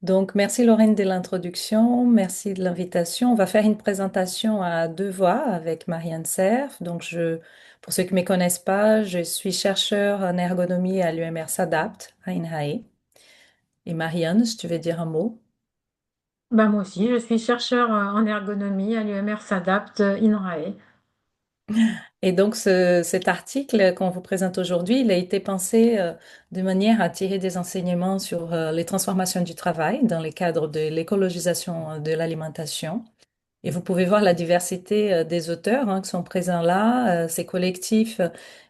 Donc, merci Lorraine de l'introduction, merci de l'invitation. On va faire une présentation à deux voix avec Marianne Cerf. Pour ceux qui ne me connaissent pas, je suis chercheur en ergonomie à l'UMR SADAPT à INRAE. Et Marianne, si tu veux dire un mot. Moi aussi, je suis chercheur en ergonomie à l'UMR SADAPT INRAE. Et donc, cet article qu'on vous présente aujourd'hui, il a été pensé de manière à tirer des enseignements sur les transformations du travail dans le cadre de l'écologisation de l'alimentation. Et vous pouvez voir la diversité des auteurs qui sont présents là. Ces collectifs,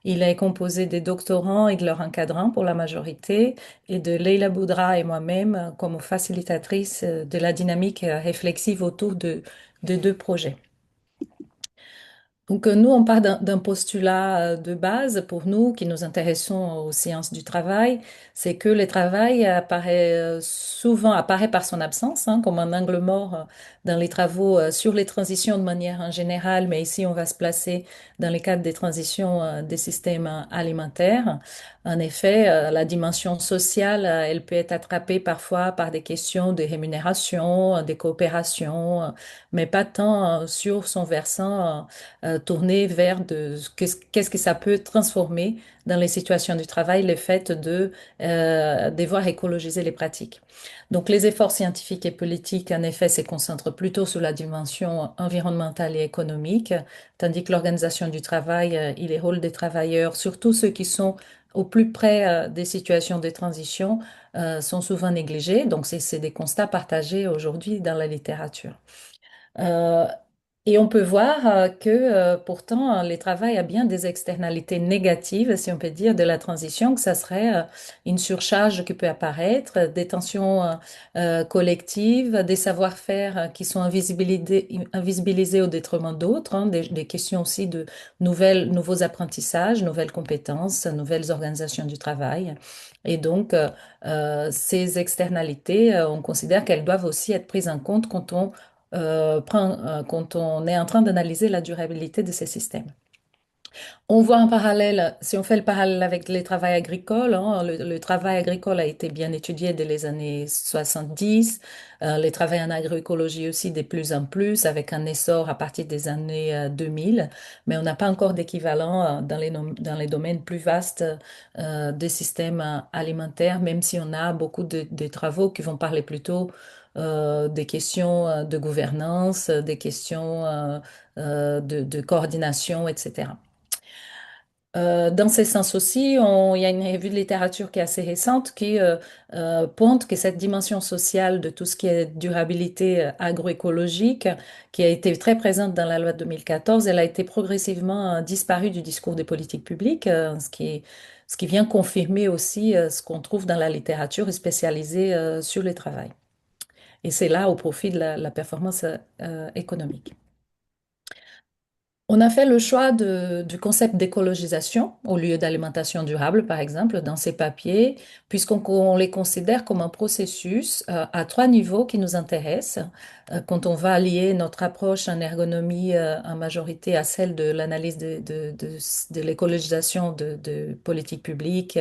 il est composé des doctorants et de leurs encadrants pour la majorité, et de Leila Boudra et moi-même comme facilitatrice de la dynamique réflexive autour de deux projets. Donc, nous, on part d'un postulat de base pour nous qui nous intéressons aux sciences du travail, c'est que le travail apparaît par son absence, comme un angle mort dans les travaux sur les transitions de manière en général, mais ici, on va se placer dans le cadre des transitions des systèmes alimentaires. En effet, la dimension sociale, elle peut être attrapée parfois par des questions de rémunération, des coopérations, mais pas tant sur son versant tourner vers qu'est-ce que ça peut transformer dans les situations du travail, le fait de devoir écologiser les pratiques. Donc, les efforts scientifiques et politiques, en effet, se concentrent plutôt sur la dimension environnementale et économique, tandis que l'organisation du travail et les rôles des travailleurs, surtout ceux qui sont au plus près des situations de transition, sont souvent négligés. Donc, c'est des constats partagés aujourd'hui dans la littérature. Euh, et on peut voir que pourtant, le travail a bien des externalités négatives, si on peut dire, de la transition, que ça serait une surcharge qui peut apparaître, des tensions collectives, des savoir-faire qui sont invisibilisés au détriment d'autres, des questions aussi de nouveaux apprentissages, nouvelles compétences, nouvelles organisations du travail. Et donc, ces externalités, on considère qu'elles doivent aussi être prises en compte quand on est en train d'analyser la durabilité de ces systèmes. On voit un parallèle, si on fait le parallèle avec les travails agricoles, le travail agricole a été bien étudié dès les années 70, les travails en agroécologie aussi de plus en plus, avec un essor à partir des années 2000, mais on n'a pas encore d'équivalent dans les domaines plus vastes des systèmes alimentaires, même si on a beaucoup de travaux qui vont parler plutôt des questions de gouvernance, des questions de coordination, etc. Dans ce sens aussi, il y a une revue de littérature qui est assez récente qui pointe que cette dimension sociale de tout ce qui est durabilité agroécologique, qui a été très présente dans la loi de 2014, elle a été progressivement disparue du discours des politiques publiques, ce qui vient confirmer aussi ce qu'on trouve dans la littérature spécialisée sur le travail. Et c'est là au profit de la performance économique. On a fait le choix du concept d'écologisation au lieu d'alimentation durable, par exemple, dans ces papiers, puisqu'on les considère comme un processus à trois niveaux qui nous intéressent. Quand on va allier notre approche en ergonomie en majorité à celle de l'analyse de l'écologisation de politiques publiques,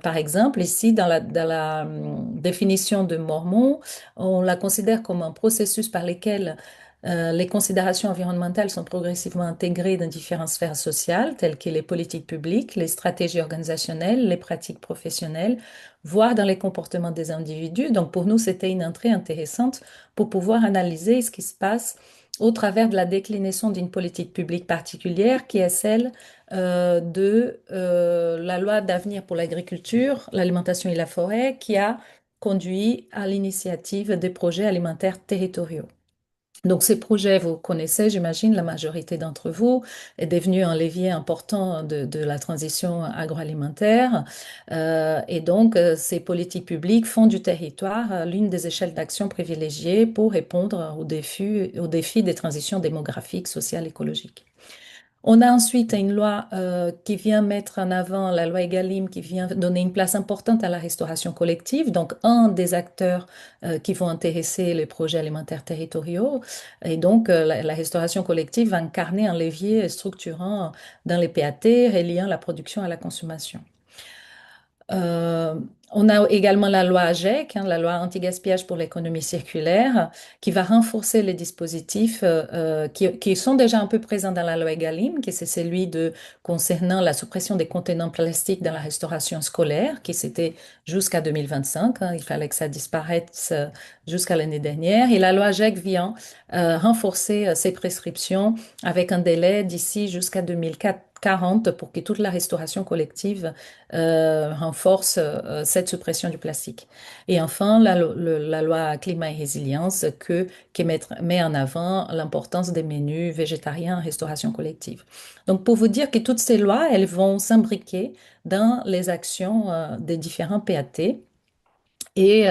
par exemple, ici, dans la définition de Mormon, on la considère comme un processus par lequel les considérations environnementales sont progressivement intégrées dans différentes sphères sociales, telles que les politiques publiques, les stratégies organisationnelles, les pratiques professionnelles, voire dans les comportements des individus. Donc pour nous, c'était une entrée intéressante pour pouvoir analyser ce qui se passe au travers de la déclinaison d'une politique publique particulière, qui est celle de la loi d'avenir pour l'agriculture, l'alimentation et la forêt, qui a conduit à l'initiative des projets alimentaires territoriaux. Donc ces projets, vous connaissez, j'imagine, la majorité d'entre vous, est devenu un levier important de la transition agroalimentaire. Et donc, ces politiques publiques font du territoire l'une des échelles d'action privilégiées pour répondre aux défis des transitions démographiques, sociales, écologiques. On a ensuite une loi qui vient mettre en avant, la loi Egalim, qui vient donner une place importante à la restauration collective, donc un des acteurs qui vont intéresser les projets alimentaires territoriaux. Et donc, la restauration collective va incarner un levier structurant dans les PAT, reliant la production à la consommation. Euh, On a également la loi AGEC, la loi anti-gaspillage pour l'économie circulaire, qui va renforcer les dispositifs qui sont déjà un peu présents dans la loi Egalim, qui c'est celui concernant la suppression des contenants plastiques dans la restauration scolaire, qui c'était jusqu'à 2025. Il fallait que ça disparaisse jusqu'à l'année dernière. Et la loi AGEC vient renforcer ces prescriptions avec un délai d'ici jusqu'à 2040 pour que toute la restauration collective renforce cette suppression du plastique. Et enfin, la loi climat et résilience met en avant l'importance des menus végétariens en restauration collective. Donc, pour vous dire que toutes ces lois, elles vont s'imbriquer dans les actions des différents PAT. Et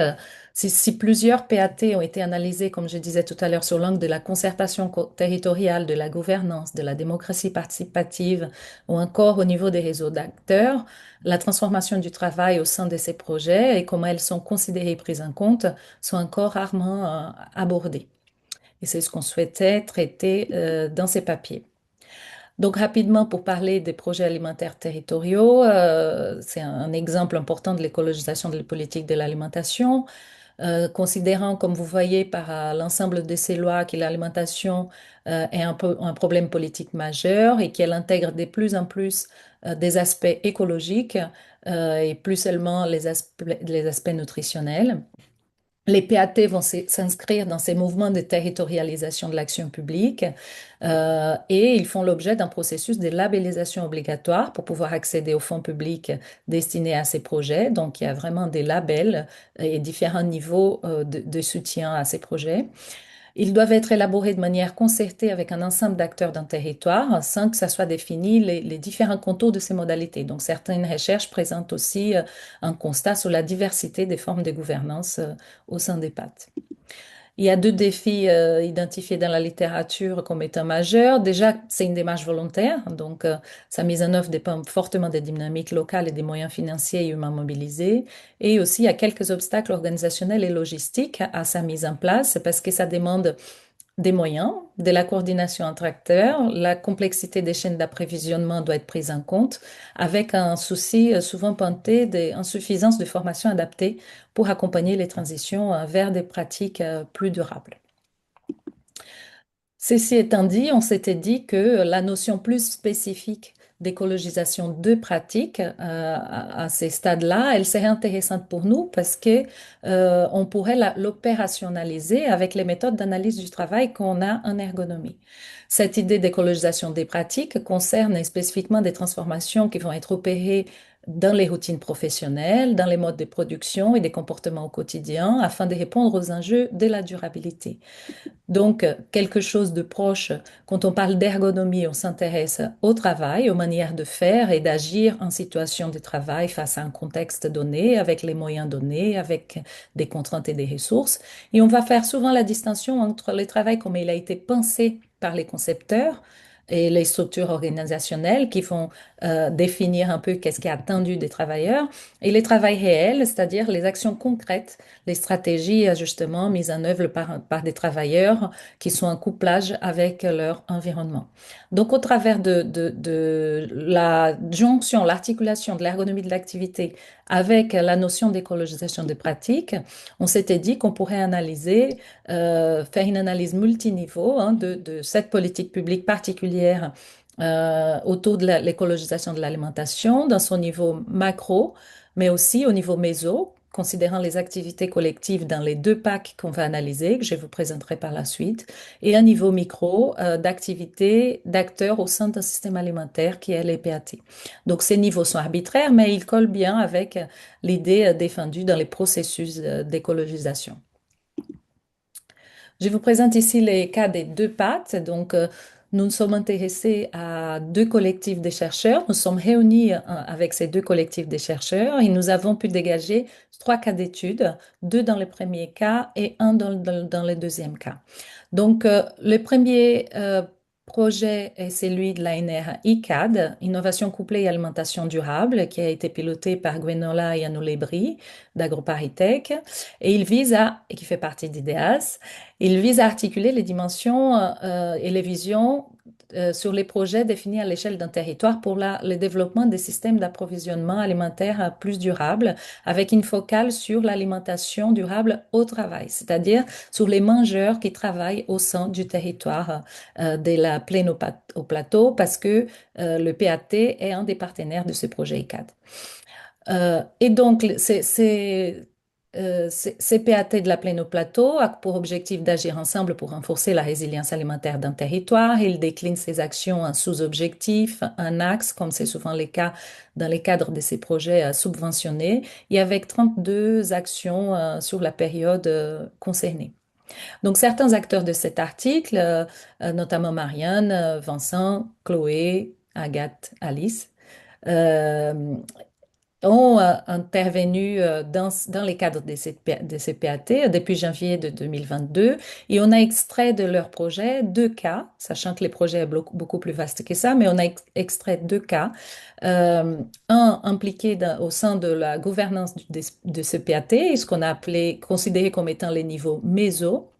si plusieurs PAT ont été analysés, comme je disais tout à l'heure, sur l'angle de la concertation territoriale, de la gouvernance, de la démocratie participative, ou encore au niveau des réseaux d'acteurs, la transformation du travail au sein de ces projets et comment elles sont considérées et prises en compte sont encore rarement abordées. Et c'est ce qu'on souhaitait traiter dans ces papiers. Donc rapidement, pour parler des projets alimentaires territoriaux, c'est un exemple important de l'écologisation de la politique de l'alimentation. Considérant, comme vous voyez, par l'ensemble de ces lois, que l'alimentation est un problème politique majeur et qu'elle intègre de plus en plus des aspects écologiques et plus seulement les aspects nutritionnels. Les PAT vont s'inscrire dans ces mouvements de territorialisation de l'action publique et ils font l'objet d'un processus de labellisation obligatoire pour pouvoir accéder aux fonds publics destinés à ces projets. Donc, il y a vraiment des labels et différents niveaux de soutien à ces projets. Ils doivent être élaborés de manière concertée avec un ensemble d'acteurs d'un territoire sans que ça soit défini les différents contours de ces modalités. Donc, certaines recherches présentent aussi un constat sur la diversité des formes de gouvernance au sein des PAT. Il y a deux défis identifiés dans la littérature comme étant majeurs. Déjà, c'est une démarche volontaire, donc sa mise en œuvre dépend fortement des dynamiques locales et des moyens financiers et humains mobilisés. Et aussi, il y a quelques obstacles organisationnels et logistiques à sa mise en place parce que ça demande des moyens, de la coordination entre acteurs, la complexité des chaînes d'approvisionnement doit être prise en compte, avec un souci souvent pointé d'insuffisance de formation adaptée pour accompagner les transitions vers des pratiques plus durables. Ceci étant dit, on s'était dit que la notion plus spécifique d'écologisation de pratiques à ces stades-là, elle serait intéressante pour nous parce que on pourrait l'opérationnaliser avec les méthodes d'analyse du travail qu'on a en ergonomie. Cette idée d'écologisation des pratiques concerne spécifiquement des transformations qui vont être opérées dans les routines professionnelles, dans les modes de production et des comportements au quotidien afin de répondre aux enjeux de la durabilité. Donc, quelque chose de proche, quand on parle d'ergonomie, on s'intéresse au travail, aux manières de faire et d'agir en situation de travail face à un contexte donné, avec les moyens donnés, avec des contraintes et des ressources. Et on va faire souvent la distinction entre le travail comme il a été pensé par les concepteurs et les structures organisationnelles qui vont définir un peu qu'est-ce qui est attendu des travailleurs et les travails réels, c'est-à-dire les actions concrètes, les stratégies justement mises en œuvre par des travailleurs qui sont en couplage avec leur environnement. Donc au travers de la jonction, l'articulation de l'ergonomie de l'activité avec la notion d'écologisation des pratiques, on s'était dit qu'on pourrait analyser, faire une analyse multiniveau de cette politique publique particulière autour de l'écologisation de l'alimentation dans son niveau macro, mais aussi au niveau méso, considérant les activités collectives dans les deux packs qu'on va analyser, que je vous présenterai par la suite, et un niveau micro d'activités d'acteurs au sein d'un système alimentaire qui est les PAT. Donc ces niveaux sont arbitraires, mais ils collent bien avec l'idée défendue dans les processus d'écologisation. Je vous présente ici les cas des deux pattes. Donc, nous nous sommes intéressés à deux collectifs de chercheurs. Nous sommes réunis avec ces deux collectifs de chercheurs et nous avons pu dégager trois cas d'études, deux dans le premier cas et un dans le deuxième cas. Donc, le premier projet est celui de l'ANR ICAD, Innovation couplée et alimentation durable, qui a été piloté par Gwenola Yanulebri d'AgroParisTech et et qui fait partie d'IDEAS. Il vise à articuler les dimensions et les visions sur les projets définis à l'échelle d'un territoire pour le développement des systèmes d'approvisionnement alimentaire plus durables, avec une focale sur l'alimentation durable au travail, c'est-à-dire sur les mangeurs qui travaillent au sein du territoire de la plaine au plateau, parce que le PAT est un des partenaires de ce projet ICAD. Et donc, ces PAT de la plaine au plateau a pour objectif d'agir ensemble pour renforcer la résilience alimentaire d'un territoire. Il décline ses actions en sous-objectifs, un axe, comme c'est souvent le cas dans les cadres de ces projets subventionnés, et avec 32 actions sur la période concernée. Donc, certains acteurs de cet article, notamment Marianne, Vincent, Chloé, Agathe, Alice, euh, ont intervenu dans les cadres de ces PAT depuis janvier de 2022 et on a extrait de leur projet deux cas, sachant que les projets sont beaucoup plus vastes que ça, mais on a extrait deux cas. Euh, un impliqué au sein de la gouvernance de ce PAT, ce qu'on a appelé, considéré comme étant les niveaux méso,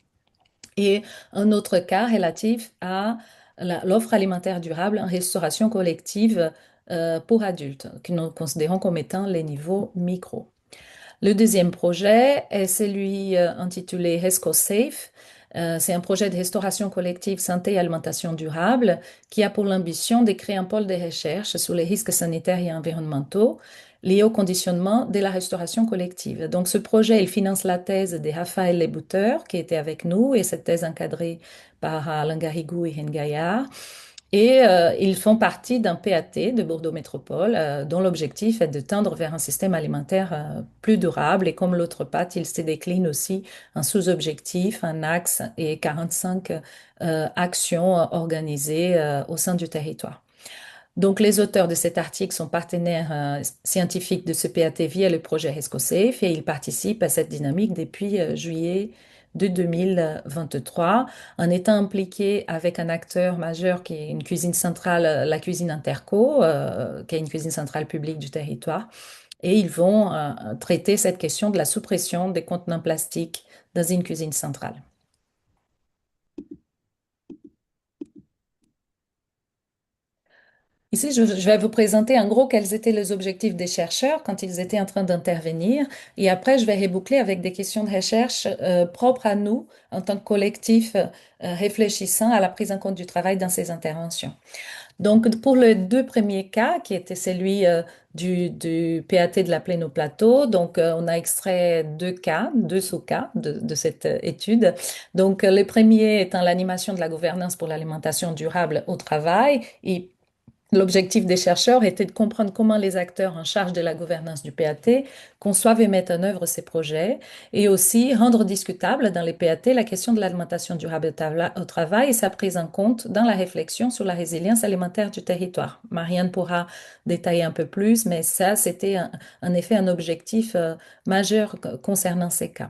et un autre cas relatif à l'offre alimentaire durable en restauration collective pour adultes, que nous considérons comme étant les niveaux micro. Le deuxième projet est celui intitulé HESCO Safe. C'est un projet de restauration collective santé et alimentation durable qui a pour l'ambition de créer un pôle de recherche sur les risques sanitaires et environnementaux liés au conditionnement de la restauration collective. Donc, ce projet, il finance la thèse de Raphaël Lebouteur, qui était avec nous, et cette thèse encadrée par Alain Garrigou et Hen Gaillard. Et ils font partie d'un PAT de Bordeaux Métropole dont l'objectif est de tendre vers un système alimentaire plus durable. Et comme l'autre patte, il se décline aussi un sous-objectif, un axe et 45 actions organisées au sein du territoire. Donc, les auteurs de cet article sont partenaires scientifiques de ce PAT via le projet RESCO-SAFE et ils participent à cette dynamique depuis juillet de 2023 en étant impliqués avec un acteur majeur qui est une cuisine centrale, la cuisine Interco, qui est une cuisine centrale publique du territoire. Et ils vont traiter cette question de la suppression des contenants plastiques dans une cuisine centrale. Ici, je vais vous présenter en gros quels étaient les objectifs des chercheurs quand ils étaient en train d'intervenir. Et après, je vais reboucler avec des questions de recherche propres à nous en tant que collectif réfléchissant à la prise en compte du travail dans ces interventions. Donc, pour les deux premiers cas, qui était celui du PAT de la plaine au plateau, donc on a extrait deux cas, deux sous-cas de cette étude. Donc, le premier étant l'animation de la gouvernance pour l'alimentation durable au travail et l'objectif des chercheurs était de comprendre comment les acteurs en charge de la gouvernance du PAT conçoivent et mettent en œuvre ces projets et aussi rendre discutable dans les PAT la question de l'alimentation durable au travail et sa prise en compte dans la réflexion sur la résilience alimentaire du territoire. Marianne pourra détailler un peu plus, mais ça, c'était en effet un objectif majeur concernant ces cas.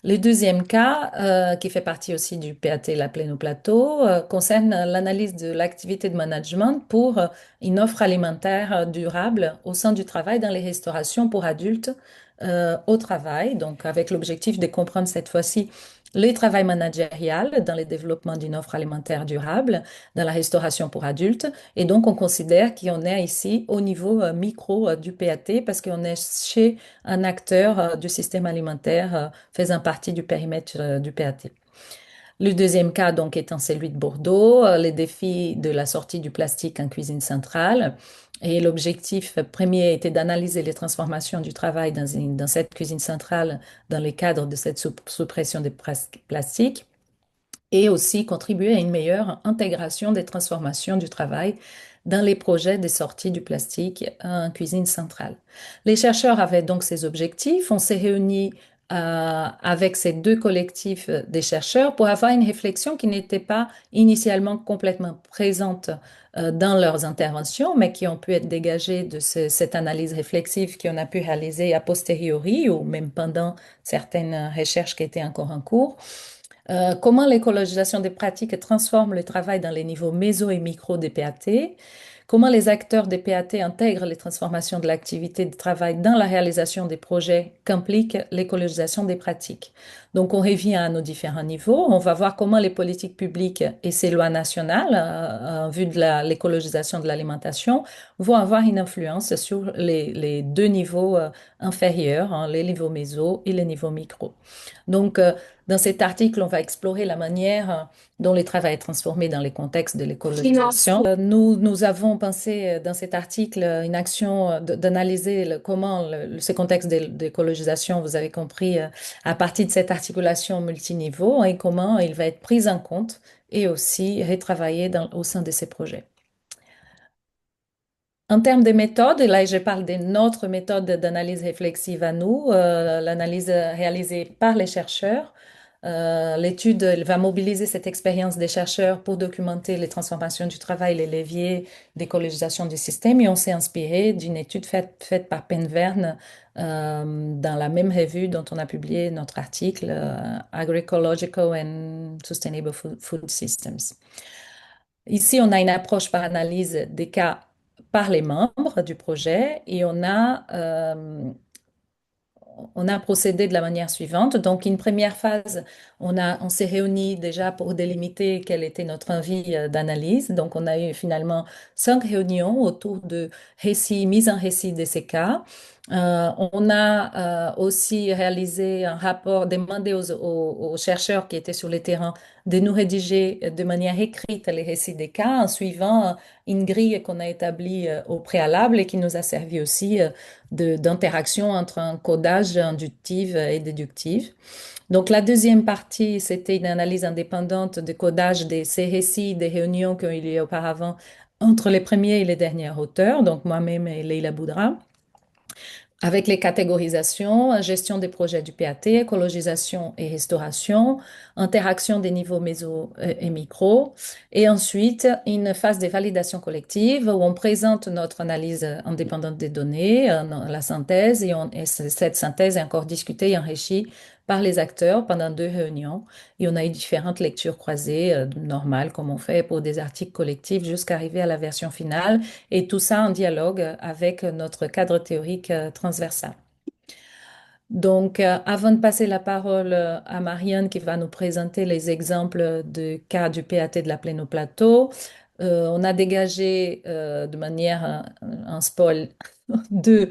Le deuxième cas, qui fait partie aussi du PAT La Plaine au Plateau, concerne l'analyse de l'activité de management pour une offre alimentaire durable au sein du travail dans les restaurations pour adultes au travail, donc avec l'objectif de comprendre cette fois-ci le travail managérial dans le développement d'une offre alimentaire durable dans la restauration pour adultes. Et donc, on considère qu'on est ici au niveau micro du PAT parce qu'on est chez un acteur du système alimentaire faisant partie du périmètre du PAT. Le deuxième cas, donc, étant celui de Bordeaux, les défis de la sortie du plastique en cuisine centrale. Et l'objectif premier était d'analyser les transformations du travail dans cette cuisine centrale dans le cadre de cette suppression des plastiques et aussi contribuer à une meilleure intégration des transformations du travail dans les projets de sortie du plastique en cuisine centrale. Les chercheurs avaient donc ces objectifs. On s'est réunis avec ces deux collectifs des chercheurs pour avoir une réflexion qui n'était pas initialement complètement présente dans leurs interventions, mais qui ont pu être dégagées de cette analyse réflexive qu'on a pu réaliser a posteriori ou même pendant certaines recherches qui étaient encore en cours. Comment l'écologisation des pratiques transforme le travail dans les niveaux méso et micro des PAT, comment les acteurs des PAT intègrent les transformations de l'activité de travail dans la réalisation des projets qu'implique l'écologisation des pratiques. Donc, on revient à nos différents niveaux. On va voir comment les politiques publiques et ces lois nationales, en vue de l'écologisation de l'alimentation, vont avoir une influence sur les deux niveaux inférieurs, hein, les niveaux méso et les niveaux micro. Donc, dans cet article, on va explorer la manière dont le travail est transformé dans les contextes de l'écologisation. Nous avons pensé dans cet article une action d'analyser comment ce contexte d'écologisation, vous avez compris, à partir de cette articulation multiniveau et comment il va être pris en compte et aussi retravaillé au sein de ces projets. En termes de méthodes, et là je parle de notre méthode d'analyse réflexive à nous, l'analyse réalisée par les chercheurs. L'étude elle va mobiliser cette expérience des chercheurs pour documenter les transformations du travail, les leviers d'écologisation du système. Et on s'est inspiré d'une étude faite par Penverne dans la même revue dont on a publié notre article, Agroecological and Sustainable Food Systems. Ici, on a une approche par analyse des cas par les membres du projet et on a procédé de la manière suivante. Donc, une première phase, on s'est réunis déjà pour délimiter quelle était notre envie d'analyse. Donc, on a eu finalement 5 réunions autour de récits, mise en récit de ces cas. On a aussi réalisé un rapport, demandé aux chercheurs qui étaient sur le terrain de nous rédiger de manière écrite les récits des cas en suivant une grille qu'on a établie au préalable et qui nous a servi aussi d'interaction entre un codage inductif et déductif. Donc, la deuxième partie, c'était une analyse indépendante de codage de ces récits des réunions qu'il y a eu auparavant entre les premiers et les derniers auteurs, donc moi-même et Leila Boudra, avec les catégorisations, gestion des projets du PAT, écologisation et restauration, interaction des niveaux méso et micro, et ensuite une phase de validation collective où on présente notre analyse indépendante des données, la synthèse, et cette synthèse est encore discutée et enrichie par les acteurs pendant 2 réunions. Et on a eu différentes lectures croisées, normales, comme on fait pour des articles collectifs, jusqu'à arriver à la version finale, et tout ça en dialogue avec notre cadre théorique transversal. Donc, avant de passer la parole à Marianne qui va nous présenter les exemples de cas du PAT de la plaine au plateau, on a dégagé de manière un spoil deux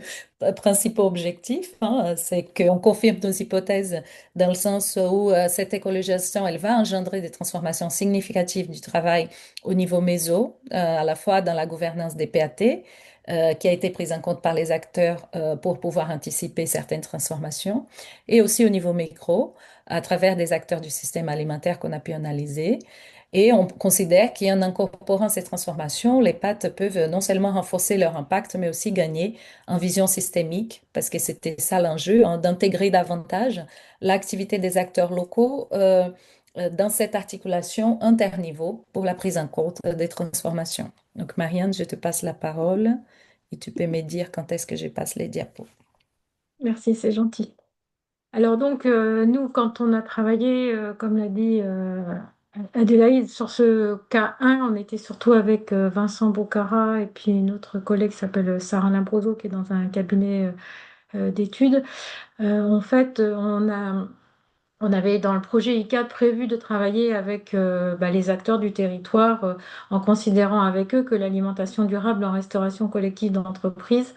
principaux objectifs, hein. C'est qu'on confirme nos hypothèses dans le sens où cette écologisation, elle va engendrer des transformations significatives du travail au niveau méso, à la fois dans la gouvernance des PAT, qui a été prise en compte par les acteurs pour pouvoir anticiper certaines transformations, et aussi au niveau micro, à travers des acteurs du système alimentaire qu'on a pu analyser. Et on considère qu'en incorporant ces transformations, les pâtes peuvent non seulement renforcer leur impact, mais aussi gagner en vision systémique, parce que c'était ça l'enjeu, hein, d'intégrer davantage l'activité des acteurs locaux dans cette articulation interniveau pour la prise en compte des transformations. Donc, Marianne, je te passe la parole et tu peux me dire quand est-ce que je passe les diapos. Merci, c'est gentil. Alors donc, nous, quand on a travaillé, comme l'a dit Adélaïde, sur ce cas 1, on était surtout avec Vincent Bocara et puis une autre collègue qui s'appelle Sarah Labroso, qui est dans un cabinet d'études. En fait, on avait dans le projet ICAD prévu de travailler avec les acteurs du territoire en considérant avec eux que l'alimentation durable en restauration collective d'entreprise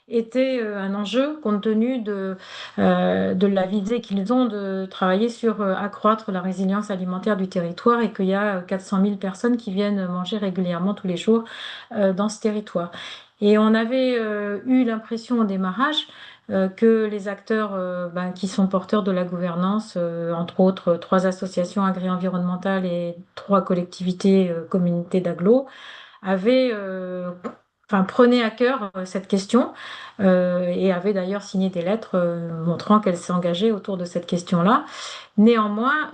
était un enjeu compte tenu de la visée qu'ils ont de travailler sur accroître la résilience alimentaire du territoire et qu'il y a 400 000 personnes qui viennent manger régulièrement tous les jours dans ce territoire. Et on avait eu l'impression au démarrage que les acteurs qui sont porteurs de la gouvernance, entre autres 3 associations agri-environnementales et 3 collectivités, communautés d'agglo, avaient, prenaient à cœur cette question et avaient d'ailleurs signé des lettres montrant qu'elles s'engageaient autour de cette question-là. Néanmoins,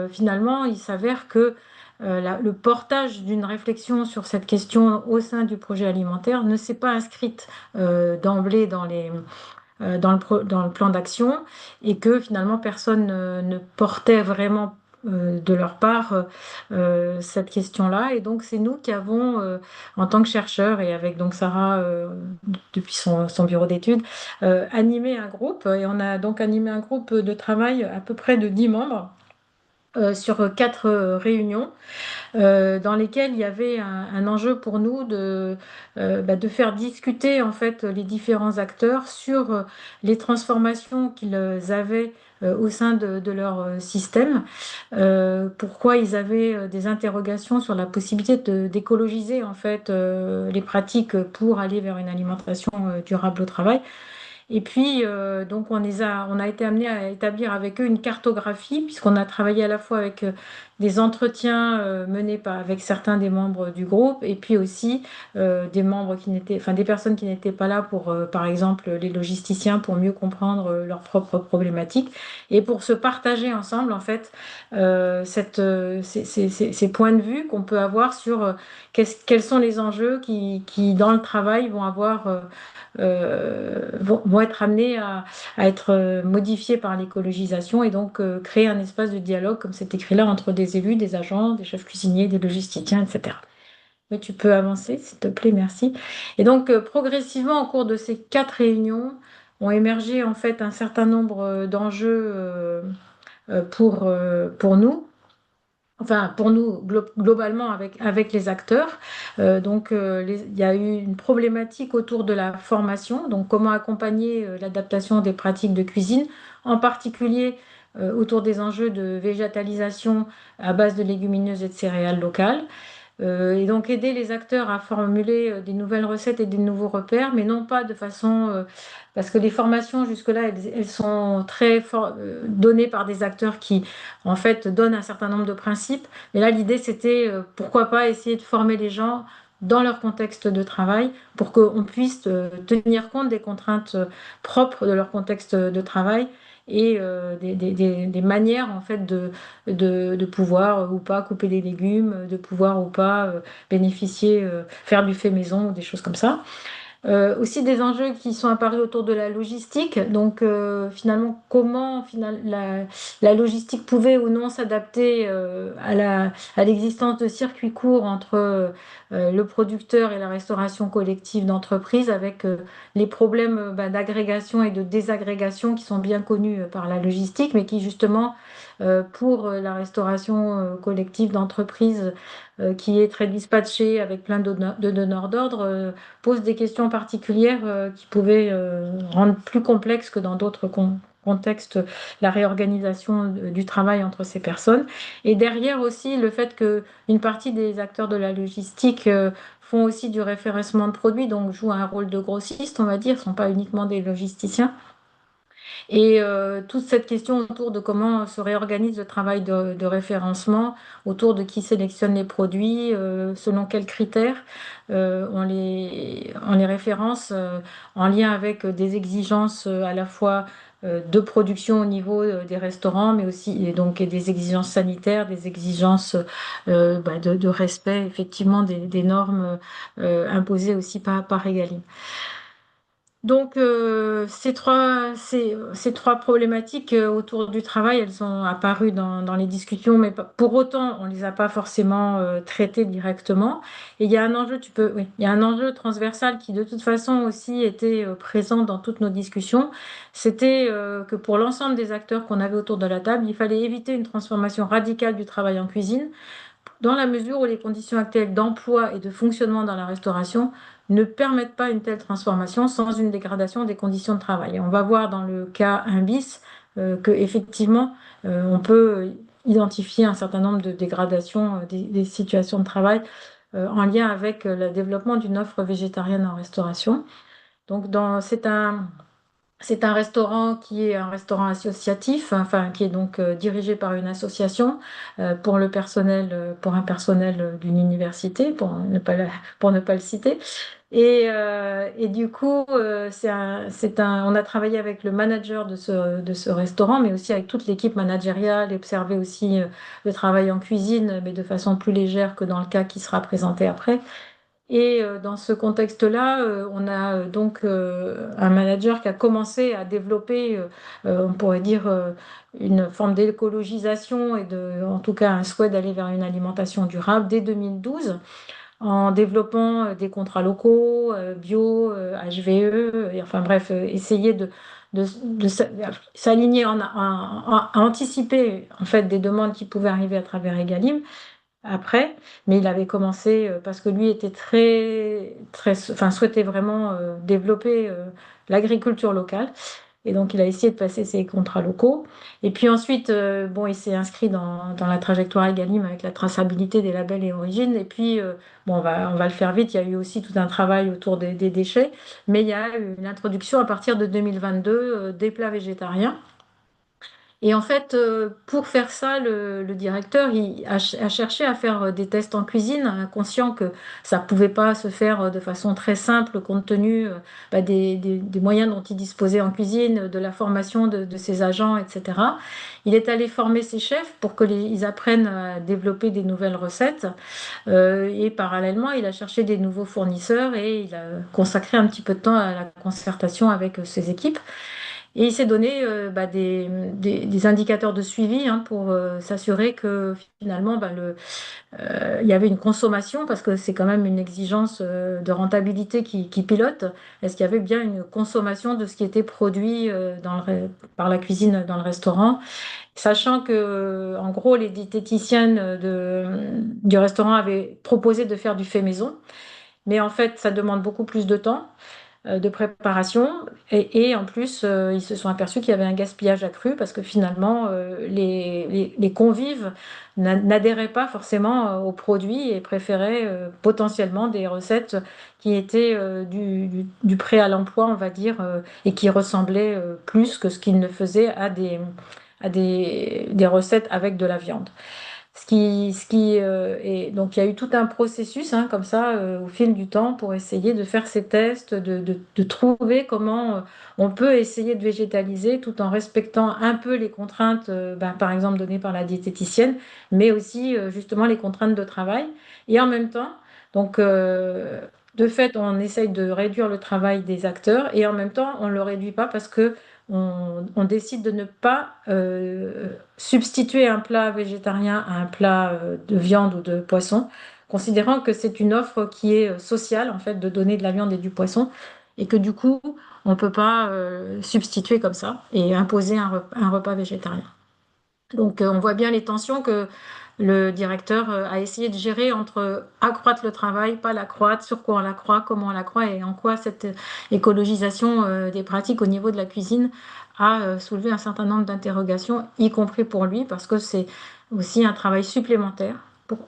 finalement, il s'avère que le portage d'une réflexion sur cette question au sein du projet alimentaire ne s'est pas inscrite d'emblée dans le plan d'action et que finalement personne ne portait vraiment de leur part cette question-là. Et donc, c'est nous qui avons, en tant que chercheurs et avec donc Sarah depuis son bureau d'études, animé un groupe. Et on a donc animé un groupe de travail à peu près de 10 membres sur 4 réunions dans lesquelles il y avait un enjeu pour nous de faire discuter en fait les différents acteurs sur les transformations qu'ils avaient au sein de leur système, pourquoi ils avaient des interrogations sur la possibilité d'écologiser en fait les pratiques pour aller vers une alimentation durable au travail. Et puis, donc, on a été amené à établir avec eux une cartographie, puisqu'on a travaillé à la fois avec des entretiens menés avec certains des membres du groupe, et puis aussi des membres enfin, des personnes qui n'étaient pas là pour, par exemple, les logisticiens, pour mieux comprendre leurs propres problématiques, et pour se partager ensemble, en fait, ces points de vue qu'on peut avoir sur quels sont les enjeux qui, dans le travail, vont avoir vont être amenés à être modifiés par l'écologisation et donc créer un espace de dialogue, comme c'est écrit là, entre des élus, des agents, des chefs cuisiniers, des logisticiens, etc. Mais tu peux avancer, s'il te plaît, merci. Et donc, progressivement, au cours de ces 4 réunions, ont émergé en fait un certain nombre d'enjeux pour nous. Enfin, pour nous, globalement, avec les acteurs. Donc, il y a eu une problématique autour de la formation, donc comment accompagner l'adaptation des pratiques de cuisine, en particulier autour des enjeux de végétalisation à base de légumineuses et de céréales locales. Et donc aider les acteurs à formuler des nouvelles recettes et des nouveaux repères, mais non pas de façon... parce que les formations, jusque-là, elles sont données par des acteurs qui, en fait, donnent un certain nombre de principes. Mais là, l'idée, c'était, pourquoi pas essayer de former les gens dans leur contexte de travail pour qu'on puisse tenir compte des contraintes propres de leur contexte de travail et des manières, en fait, de pouvoir ou pas couper des légumes, de pouvoir ou pas bénéficier, faire du fait maison ou des choses comme ça. Aussi des enjeux qui sont apparus autour de la logistique. Donc finalement, comment la logistique pouvait ou non s'adapter à l'existence de circuits courts entre le producteur et la restauration collective d'entreprise avec les problèmes d'agrégation et de désagrégation qui sont bien connus par la logistique, mais qui justement, pour la restauration collective d'entreprise qui est très dispatchée avec plein de donneurs d'ordre, pose des questions particulières qui pouvaient rendre plus complexe que dans d'autres contextes la réorganisation du travail entre ces personnes. Et derrière aussi le fait que une partie des acteurs de la logistique font aussi du référencement de produits, donc jouent un rôle de grossiste, on va dire, ne sont pas uniquement des logisticiens. Et toute cette question autour de comment se réorganise le travail de référencement, autour de qui sélectionne les produits, selon quels critères on les référence en lien avec des exigences à la fois de production au niveau des restaurants, mais aussi et des exigences sanitaires, des exigences de respect effectivement des normes imposées aussi par Egalim. Donc, ces trois problématiques autour du travail, elles sont apparues dans les discussions, mais pour autant, on ne les a pas forcément traitées directement. Et il y a un enjeu, oui, il y a un enjeu transversal qui, de toute façon, aussi était présent dans toutes nos discussions. C'était que pour l'ensemble des acteurs qu'on avait autour de la table, il fallait éviter une transformation radicale du travail en cuisine dans la mesure où les conditions actuelles d'emploi et de fonctionnement dans la restauration ne permettent pas une telle transformation sans une dégradation des conditions de travail. Et on va voir dans le cas 1 bis que effectivement on peut identifier un certain nombre de dégradations des situations de travail en lien avec le développement d'une offre végétarienne en restauration. Donc c'est un restaurant qui est un restaurant associatif, enfin qui est donc dirigé par une association pour le personnel, pour un personnel d'une université, pour ne pas le citer. Et du coup, on a travaillé avec le manager de ce restaurant, mais aussi avec toute l'équipe managériale, et observé aussi le travail en cuisine, mais de façon plus légère que dans le cas qui sera présenté après. Et dans ce contexte-là, on a donc un manager qui a commencé à développer, on pourrait dire, une forme d'écologisation et en tout cas un souhait d'aller vers une alimentation durable dès 2012 en développant des contrats locaux, bio, HVE, et enfin bref, essayer de s'aligner, à anticiper en fait des demandes qui pouvaient arriver à travers Egalim après, mais il avait commencé parce que lui était enfin souhaitait vraiment développer l'agriculture locale. Et donc, il a essayé de passer ses contrats locaux. Et puis ensuite, bon, il s'est inscrit dans la trajectoire Egalim avec la traçabilité des labels et origines. Et puis, bon, on va le faire vite. Il y a eu aussi tout un travail autour des déchets. Mais il y a eu une introduction à partir de 2022 des plats végétariens. Et en fait, pour faire ça, le directeur a cherché à faire des tests en cuisine, hein, conscient que ça ne pouvait pas se faire de façon très simple compte tenu des moyens dont il disposait en cuisine, de la formation de ses agents, etc. Il est allé former ses chefs pour qu'ils apprennent à développer des nouvelles recettes. Et parallèlement, il a cherché des nouveaux fournisseurs et il a consacré un petit peu de temps à la concertation avec ses équipes. Et il s'est donné des indicateurs de suivi hein, pour s'assurer que finalement il y avait une consommation, parce que c'est quand même une exigence de rentabilité qui pilote. Est-ce qu'il y avait bien une consommation de ce qui était produit par la cuisine dans le restaurant? Sachant que, en gros, les diététiciennes du restaurant avaient proposé de faire du fait maison, mais en fait, ça demande beaucoup plus de temps de préparation. Et en plus, ils se sont aperçus qu'il y avait un gaspillage accru parce que finalement, les convives n'adhéraient pas forcément aux produits et préféraient potentiellement des recettes qui étaient du prêt à l'emploi, on va dire, et qui ressemblaient plus que ce qu'ils ne faisaient à des recettes avec de la viande. Et donc il y a eu tout un processus hein, comme ça au fil du temps pour essayer de faire ces tests, de trouver comment on peut essayer de végétaliser tout en respectant un peu les contraintes, par exemple données par la diététicienne, mais aussi justement les contraintes de travail. Et en même temps, donc de fait, on essaye de réduire le travail des acteurs et en même temps, on ne le réduit pas parce que on décide de ne pas substituer un plat végétarien à un plat de viande ou de poisson, considérant que c'est une offre qui est sociale, en fait, de donner de la viande et du poisson, et que du coup, on ne peut pas substituer comme ça et imposer un repas végétarien. Donc, on voit bien les tensions que le directeur a essayé de gérer entre accroître le travail, pas l'accroître, sur quoi on l'accroît, comment on l'accroît et en quoi cette écologisation des pratiques au niveau de la cuisine a soulevé un certain nombre d'interrogations, y compris pour lui, parce que c'est aussi un travail supplémentaire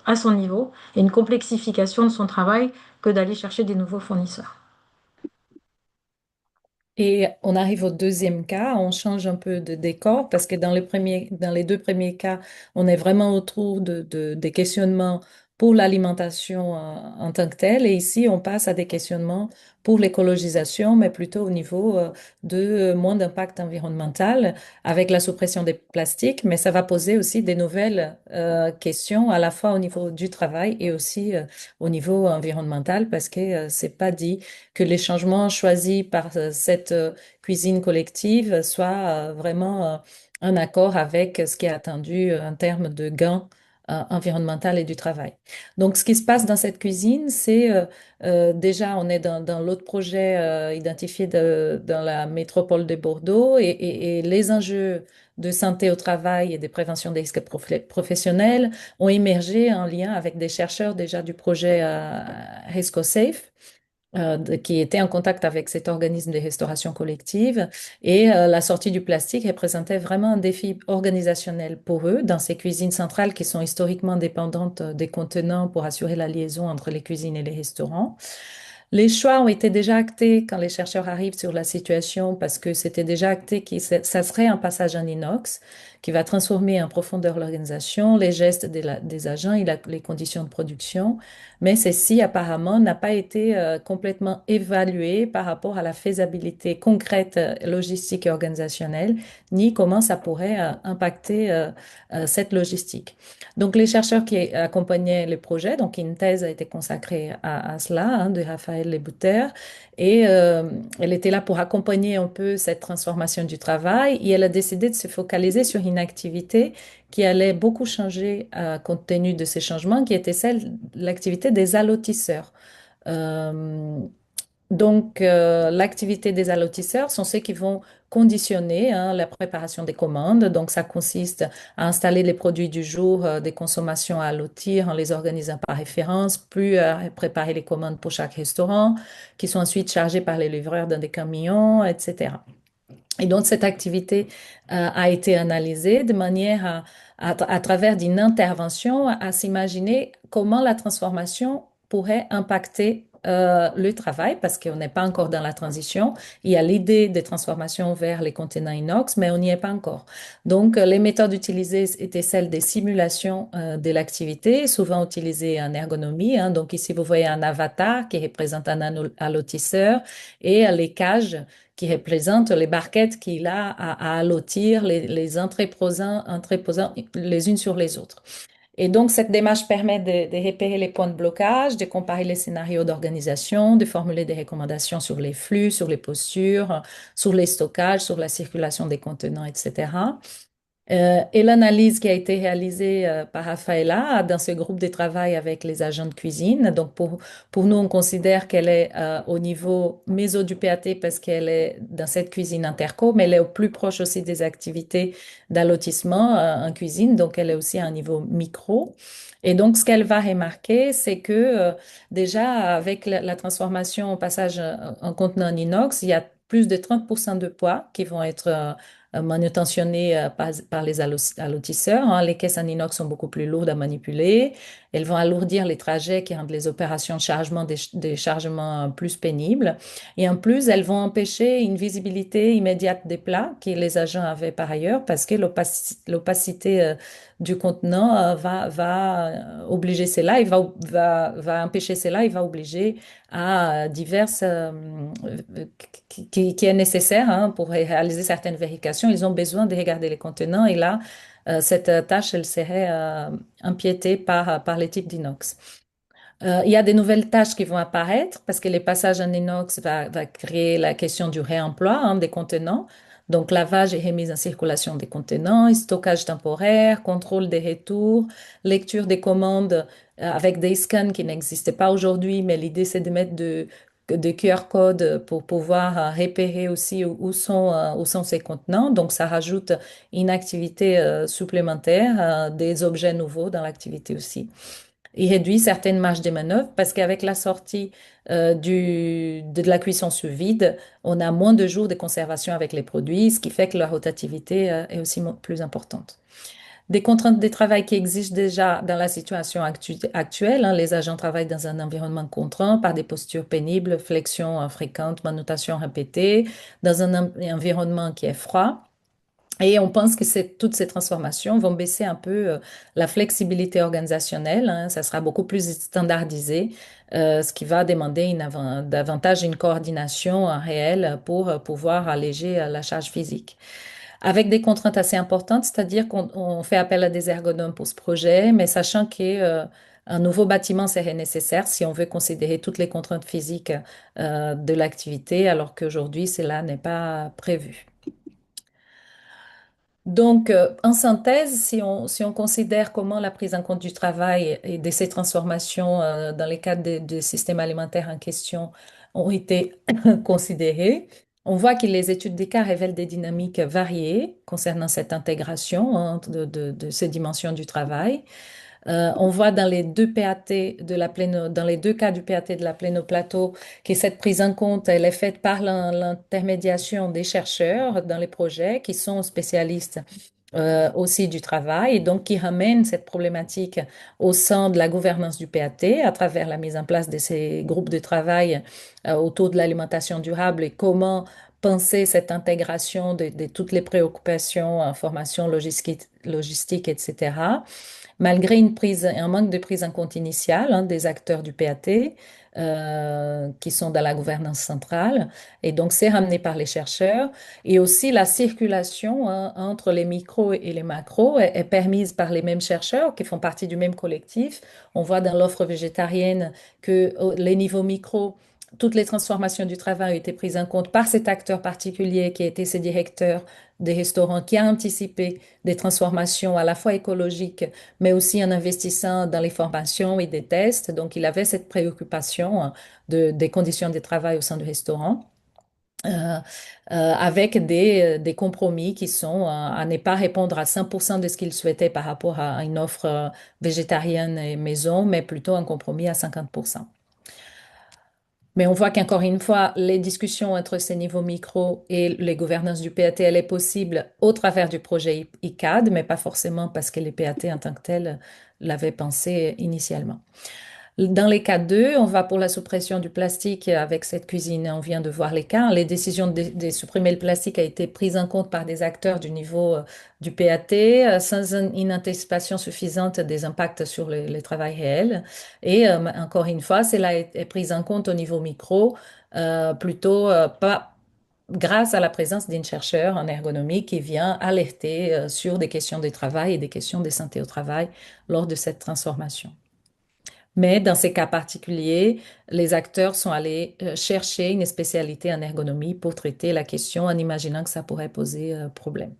à son niveau et une complexification de son travail que d'aller chercher des nouveaux fournisseurs. Et on arrive au deuxième cas, on change un peu de décor parce que dans les deux premiers cas, on est vraiment autour des questionnements pour l'alimentation en tant que telle. Et ici, on passe à des questionnements pour l'écologisation, mais plutôt au niveau de moins d'impact environnemental avec la suppression des plastiques. Mais ça va poser aussi des nouvelles questions à la fois au niveau du travail et aussi au niveau environnemental parce que c'est pas dit que les changements choisis par cette cuisine collective soient vraiment en accord avec ce qui est attendu en termes de gains environnemental et du travail. Donc, ce qui se passe dans cette cuisine, c'est déjà, on est dans l'autre projet identifié dans la métropole de Bordeaux et les enjeux de santé au travail et de prévention des risques professionnels ont émergé en lien avec des chercheurs déjà du projet RescoSafe qui était en contact avec cet organisme de restauration collective. Et la sortie du plastique représentait vraiment un défi organisationnel pour eux dans ces cuisines centrales qui sont historiquement dépendantes des contenants pour assurer la liaison entre les cuisines et les restaurants. Les choix ont été déjà actés quand les chercheurs arrivent sur la situation parce que c'était déjà acté que ça serait un passage en inox qui va transformer en profondeur l'organisation, les gestes des agents et les conditions de production. Mais ceci, apparemment, n'a pas été complètement évalué par rapport à la faisabilité concrète, logistique et organisationnelle, ni comment ça pourrait impacter cette logistique. Donc, les chercheurs qui accompagnaient les projets, donc une thèse a été consacrée à cela, hein, de Raphaël Lebouter, et elle était là pour accompagner un peu cette transformation du travail, et elle a décidé de se focaliser sur une activité qui allait beaucoup changer compte tenu de ces changements, qui était l'activité des allotisseurs. Euh, l'activité des allotisseurs sont ceux qui vont conditionner hein, la préparation des commandes. Donc, ça consiste à installer les produits du jour des consommations à allotir en les organisant par référence, puis à préparer les commandes pour chaque restaurant, qui sont ensuite chargées par les livreurs dans des camions, etc. Et donc, cette activité a été analysée de manière à travers d'une intervention, à s'imaginer comment la transformation pourrait impacter le travail, parce qu'on n'est pas encore dans la transition. Il y a l'idée de transformation vers les contenants inox, mais on n'y est pas encore. Donc, les méthodes utilisées étaient celles des simulations de l'activité, souvent utilisées en ergonomie. Hein. Donc, ici, vous voyez un avatar qui représente un allotisseur et les cages qui représente les barquettes qu'il a à allotir, les entreposant les unes sur les autres. Et donc, cette démarche permet de repérer les points de blocage, de comparer les scénarios d'organisation, de formuler des recommandations sur les flux, sur les postures, sur les stockages, sur la circulation des contenants, etc. Et l'analyse qui a été réalisée par Rafaela dans ce groupe de travail avec les agents de cuisine. Donc, pour nous, on considère qu'elle est au niveau méso du PAT parce qu'elle est dans cette cuisine interco, mais elle est au plus proche aussi des activités d'allotissement en cuisine. Donc, elle est aussi à un niveau micro. Et donc, ce qu'elle va remarquer, c'est que déjà, avec la transformation au passage en contenant en inox, il y a plus de 30% de poids qui vont être manutentionnés par les allotisseurs. Hein. Les caisses en inox sont beaucoup plus lourdes à manipuler. Elles vont alourdir les trajets qui rendent les opérations de chargement des chargements plus pénibles. Et en plus, elles vont empêcher une visibilité immédiate des plats que les agents avaient par ailleurs parce que l'opacité du contenant va obliger cela, va empêcher cela, il va obliger à diverses qui est nécessaire hein, pour réaliser certaines vérifications. Ils ont besoin de regarder les contenants et là, cette tâche, elle serait empiétée par les types d'inox. Il y a des nouvelles tâches qui vont apparaître parce que les passages en inox va créer la question du réemploi hein, des contenants. Donc, lavage et remise en circulation des contenants, stockage temporaire, contrôle des retours, lecture des commandes avec des scans qui n'existaient pas aujourd'hui, mais l'idée, c'est de mettre des QR codes pour pouvoir repérer aussi où sont ces contenants. Donc, ça rajoute une activité supplémentaire, des objets nouveaux dans l'activité aussi. Il réduit certaines marges de manœuvre parce qu'avec la sortie de la cuisson sous vide, on a moins de jours de conservation avec les produits, ce qui fait que leur rotativité est aussi plus importante. Des contraintes de travail qui existent déjà dans la situation actuelle. Hein, les agents travaillent dans un environnement contraint par des postures pénibles, flexion fréquente, manutention répétée, dans un environnement qui est froid. Et on pense que toutes ces transformations vont baisser un peu la flexibilité organisationnelle. Hein, ça sera beaucoup plus standardisé, ce qui va demander davantage une coordination réelle pour pouvoir alléger la charge physique. Avec des contraintes assez importantes, c'est-à-dire qu'on fait appel à des ergonomes pour ce projet, mais sachant qu'un nouveau bâtiment serait nécessaire si on veut considérer toutes les contraintes physiques de l'activité, alors qu'aujourd'hui, cela n'est pas prévu. Donc, en synthèse, si on considère comment la prise en compte du travail et de ces transformations dans les cadres des systèmes alimentaires en question ont été considérées, on voit que les études des cas révèlent des dynamiques variées concernant cette intégration hein, de ces dimensions du travail. On voit dans les deux PAT dans les deux cas du PAT de la plaine au plateau que cette prise en compte, elle est faite par l'intermédiation des chercheurs dans les projets qui sont spécialistes aussi du travail et donc qui ramènent cette problématique au sein de la gouvernance du PAT à travers la mise en place de ces groupes de travail autour de l'alimentation durable et comment penser cette intégration de toutes les préoccupations, information, logistique, etc., malgré un manque de prise en compte initiale des acteurs du PAT qui sont dans la gouvernance centrale. Et donc, c'est ramené par les chercheurs. Et aussi, la circulation entre les micros et les macros est permise par les mêmes chercheurs qui font partie du même collectif. On voit dans l'offre végétarienne que les niveaux micros, toutes les transformations du travail ont été prises en compte par cet acteur particulier qui a été ce directeur des restaurants, qui a anticipé des transformations à la fois écologiques, mais aussi en investissant dans les formations et des tests. Donc, il avait cette préoccupation des conditions de travail au sein du restaurant. euh, avec des compromis qui sont à ne pas répondre à 100% de ce qu'il souhaitait par rapport à une offre végétarienne et maison, mais plutôt un compromis à 50%. Mais on voit qu'encore une fois, les discussions entre ces niveaux micro et les gouvernances du PAT, elle est possible au travers du projet ICAD, mais pas forcément parce que les PAT en tant que tels l'avaient pensé initialement. Dans les cas 2, on va pour la suppression du plastique avec cette cuisine. On vient de voir les cas. Les décisions de supprimer le plastique a été prise en compte par des acteurs du niveau du PAT sans une anticipation suffisante des impacts sur le travail réel. Et encore une fois, cela est prise en compte au niveau micro, plutôt pas grâce à la présence d'un chercheur en ergonomie qui vient alerter sur des questions de travail et des questions de santé au travail lors de cette transformation. Mais dans ces cas particuliers, les acteurs sont allés chercher une spécialité en ergonomie pour traiter la question en imaginant que ça pourrait poser problème.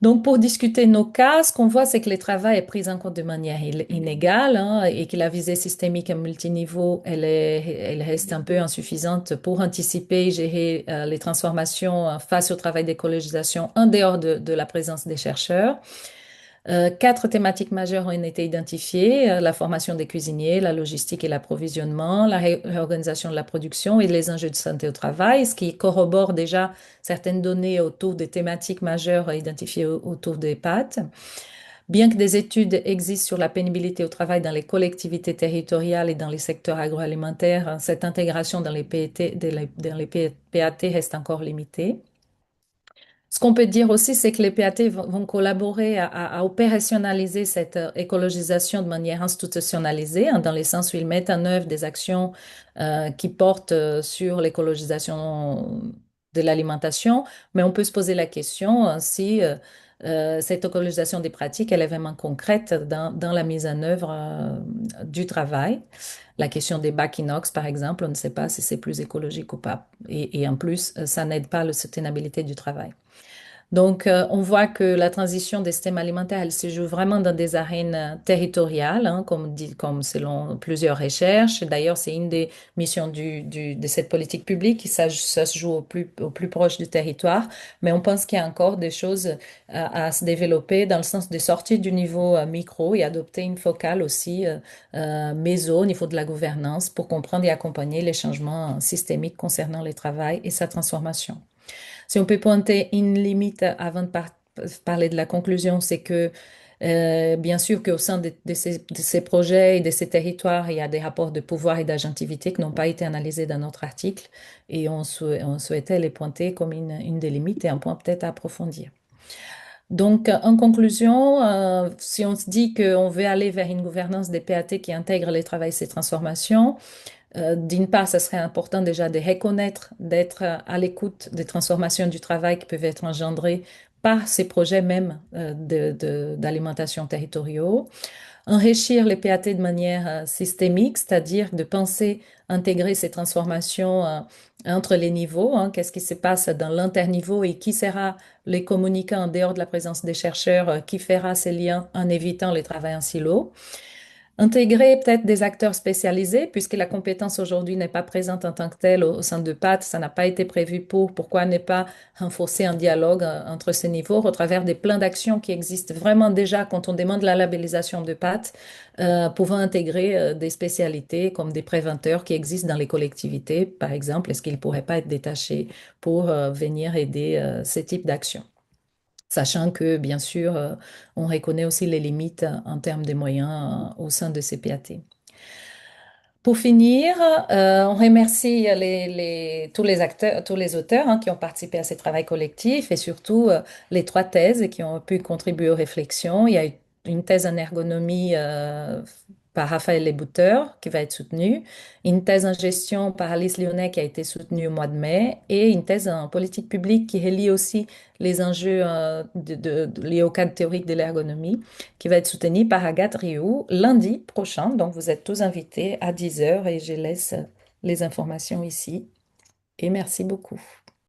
Donc, pour discuter nos cas, ce qu'on voit, c'est que le travail est pris en compte de manière inégale et que la visée systémique à multiniveau, elle reste un peu insuffisante pour anticiper et gérer les transformations face au travail d'écologisation en dehors de la présence des chercheurs. Quatre thématiques majeures ont été identifiées, la formation des cuisiniers, la logistique et l'approvisionnement, la réorganisation de la production et les enjeux de santé au travail, ce qui corrobore déjà certaines données autour des thématiques majeures identifiées autour des pâtes. Bien que des études existent sur la pénibilité au travail dans les collectivités territoriales et dans les secteurs agroalimentaires, cette intégration dans les PAT reste encore limitée. Ce qu'on peut dire aussi, c'est que les PAT vont collaborer à opérationnaliser cette écologisation de manière institutionnalisée, dans le sens où ils mettent en œuvre des actions qui portent sur l'écologisation de l'alimentation. Mais on peut se poser la question si cette écologisation des pratiques, elle est vraiment concrète dans la mise en œuvre du travail. La question des bacs inox, par exemple, on ne sait pas si c'est plus écologique ou pas. Et en plus, ça n'aide pas la soutenabilité du travail. Donc, on voit que la transition des systèmes alimentaires, elle se joue vraiment dans des arènes territoriales, comme selon plusieurs recherches. D'ailleurs, c'est une des missions de cette politique publique, ça se joue au plus proche du territoire. Mais on pense qu'il y a encore des choses à se développer dans le sens de sortir du niveau micro et adopter une focale aussi méso au niveau de la gouvernance pour comprendre et accompagner les changements systémiques concernant le travail et sa transformation. Si on peut pointer une limite avant de parler de la conclusion, c'est que bien sûr qu'au sein de ces projets et de ces territoires, il y a des rapports de pouvoir et d'agentivité qui n'ont pas été analysés dans notre article et on souhaitait les pointer comme une des limites et un point peut-être à approfondir. Donc, en conclusion, si on se dit qu'on veut aller vers une gouvernance des PAT qui intègre les travaux et ces transformations, d'une part, ce serait important déjà de reconnaître, d'être à l'écoute des transformations du travail qui peuvent être engendrées par ces projets même d'alimentation territoriaux. Enrichir les PAT de manière systémique, c'est-à-dire de penser intégrer ces transformations entre les niveaux, qu'est-ce qui se passe dans l'interniveau et qui sera les communicants en dehors de la présence des chercheurs, qui fera ces liens en évitant les travaux en silo. Intégrer peut-être des acteurs spécialisés, puisque la compétence aujourd'hui n'est pas présente en tant que telle au sein de PAT, ça n'a pas été prévu pour. Pourquoi ne pas renforcer un dialogue entre ces niveaux au travers des plans d'action qui existent vraiment déjà quand on demande la labellisation de PAT, pouvant intégrer des spécialités comme des préventeurs qui existent dans les collectivités, par exemple, est-ce qu'ils ne pourraient pas être détachés pour venir aider ces types d'actions? Sachant que, bien sûr, on reconnaît aussi les limites en termes de moyens au sein de ces PAT. Pour finir, on remercie tous les acteurs, tous les auteurs qui ont participé à ce travail collectif et surtout les trois thèses qui ont pu contribuer aux réflexions. Il y a une thèse en ergonomie par Raphaël Lebouteur qui va être soutenue, une thèse en gestion par Alice Lyonnais qui a été soutenue au mois de mai et une thèse en politique publique qui relie aussi les enjeux liés au cadre théorique de l'ergonomie qui va être soutenu par Agathe Rioux lundi prochain. Donc, vous êtes tous invités à 10 heures et je laisse les informations ici. Et merci beaucoup.